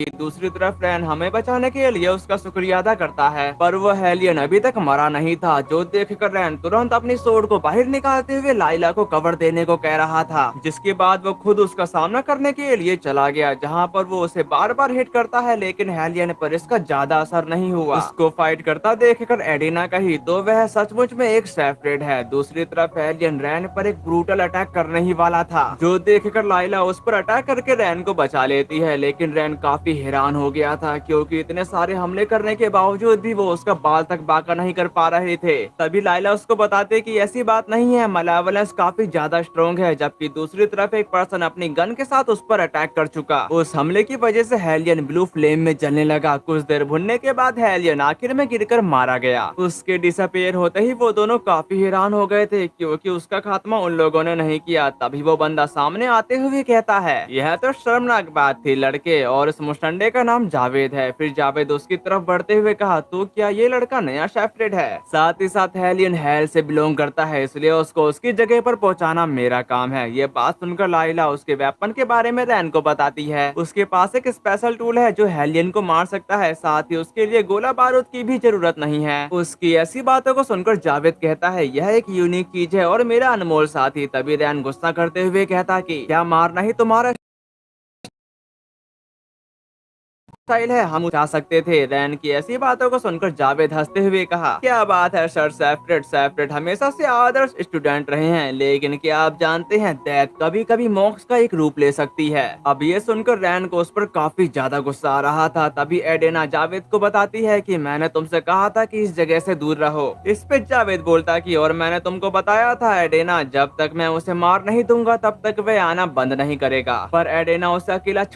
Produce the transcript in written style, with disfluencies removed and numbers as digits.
दूसरी तरफ रैन हमें बचाने के लिए उसका शुक्रिया अदा करता है, पर वो हेलियन अभी तक मरा नहीं था, जो देखकर रैन तुरंत अपनी सोर्ड को बाहर निकालते हुए लाइला को कवर देने को कह रहा था, जिसके बाद वो खुद उसका सामना करने के लिए चला गया, जहाँ पर वो उसे बार बार हिट करता है, लेकिन हेलियन पर इसका ज्यादा असर नहीं हुआ। उसको फाइट करता देखकर एडिना कही तो वह सचमुच में एक सेपरेट है। दूसरी तरफ हेलियन रैन पर एक ब्रूटल अटैक करने ही वाला था, जो देखकर लाइला उस पर अटैक करके रैन को बचा लेती है, लेकिन रैन काफी हैरान हो गया था, क्योंकि इतने सारे हमले करने के बावजूद भी वो उसका बाल तक बांका नहीं कर पा रहे थे। तभी लाइला उसको बताते कि ऐसी बात नहीं है, मलावलेंस काफी ज्यादा स्ट्रॉन्ग है, जबकि दूसरी तरफ एक पर्सन अपनी गन के साथ उस पर अटैक कर चुका। उस हमले की वजह से हेलियन ब्लू फ्लेम में जलने लगा। कुछ देर भुनने के बाद हेलियन आखिर में गिरकर मारा गया। उसके डिसअपियर होते ही वो दोनों काफी हैरान हो गए थे, क्योंकि उसका खात्मा उन लोगों ने नहीं किया। तभी वो बंदा सामने आते हुए कहता है, यह तो शर्मनाक बात थी लड़के, और इस मुस्टंडे का नाम जावेद है। फिर जावेद उसकी तरफ बढ़ते हुए कहा, तो क्या ये लड़का नया शेफरेड है? साथ ही साथ हेलियन हेल से बिलोंग करता है, इसलिए उसको उसकी जगह पर पहुंचाना मेरा काम है। ये बात सुनकर लाइला उसके वेपन के बारे में रैन को बताती है। उसके पास एक स्पेशल टूल है जो हेलियन को मार सकता है, साथ ही उसके लिए गोला बारूद की भी जरूरत नहीं है। उसकी ऐसी बातों को सुनकर जावेद कहता है, यह एक यूनिक चीज है और मेरा अनमोल साथी। तभी रैन गुस्सा करते हुए कहता कि क्या मारना ही तुम्हारा स्टाइल है, हम उठा सकते थे। रैन की ऐसी बातों को सुनकर जावेद हंसते हुए कहा, क्या बात है सर, सेपरेट सेपरेट हमेशा से आदर्श स्टूडेंट रहे हैं, लेकिन क्या आप जानते हैं डेथ कभी कभी मोक्ष का एक रूप ले सकती है। अब ये सुनकर रैन को उस पर काफी ज्यादा गुस्सा आ रहा था। तभी एडेना जावेद को बताती है कि मैंने तुमसे कहा था कि इस जगह से दूर रहो। इस पे जावेद बोलता कि और मैंने तुमको बताया था एडेना, जब तक मैं उसे मार नहीं दूंगा तब तक वह आना बंद नहीं करेगा। पर एडेना उसे अकेला